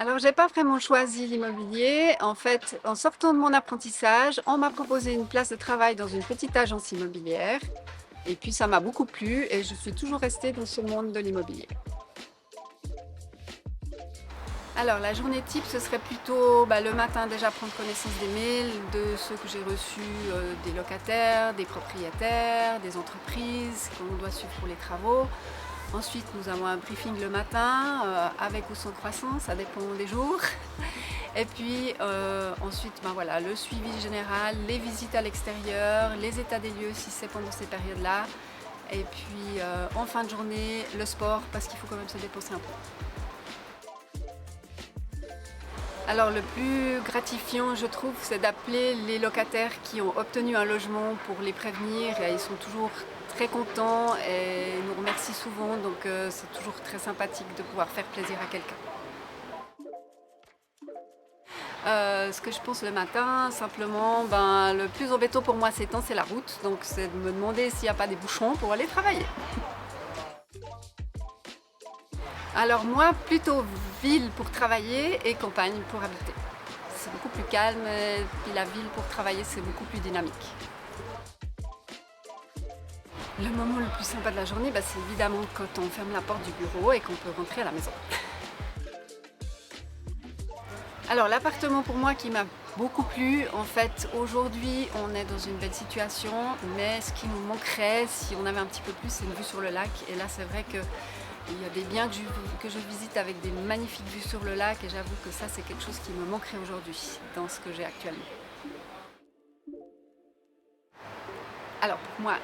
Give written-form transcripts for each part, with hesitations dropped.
Alors, j'ai pas vraiment choisi l'immobilier. En fait, en sortant de mon apprentissage, on m'a proposé une place de travail dans une petite agence immobilière. Et puis, ça m'a beaucoup plu et je suis toujours restée dans ce monde de l'immobilier. Alors, la journée type, ce serait plutôt le matin déjà prendre connaissance des mails, de ceux que j'ai reçus, des locataires, des propriétaires, des entreprises qu'on doit suivre pour les travaux. Ensuite, nous avons un briefing le matin, avec ou sans croissance, ça dépend des jours. Et puis ensuite, voilà, le suivi général, les visites à l'extérieur, les états des lieux si c'est pendant ces périodes-là. Et puis en fin de journée, le sport parce qu'il faut quand même se dépenser un peu. Alors le plus gratifiant, je trouve, c'est d'appeler les locataires qui ont obtenu un logement pour les prévenir. Et ils sont toujours très contents et nous remercient souvent, donc c'est toujours très sympathique de pouvoir faire plaisir à quelqu'un. Ce que je pense le matin, simplement, le plus embêtant pour moi ces temps, c'est la route. Donc c'est de me demander s'il n'y a pas des bouchons pour aller travailler. Alors moi, plutôt ville pour travailler et campagne pour habiter. C'est beaucoup plus calme et puis la ville pour travailler, c'est beaucoup plus dynamique. Le moment le plus sympa de la journée, c'est évidemment quand on ferme la porte du bureau et qu'on peut rentrer à la maison. Alors l'appartement pour moi qui m'a beaucoup plu, en fait aujourd'hui on est dans une belle situation, mais ce qui nous manquerait si on avait un petit peu plus, c'est une vue sur le lac. Et là c'est vrai qu'il y a des biens que je visite avec des magnifiques vues sur le lac et j'avoue que ça c'est quelque chose qui me manquerait aujourd'hui dans ce que j'ai actuellement. Alors pour moi,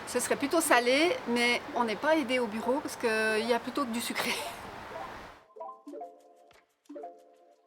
ce serait plutôt salé, mais on n'est pas aidé au bureau parce qu'il y a plutôt que du sucré.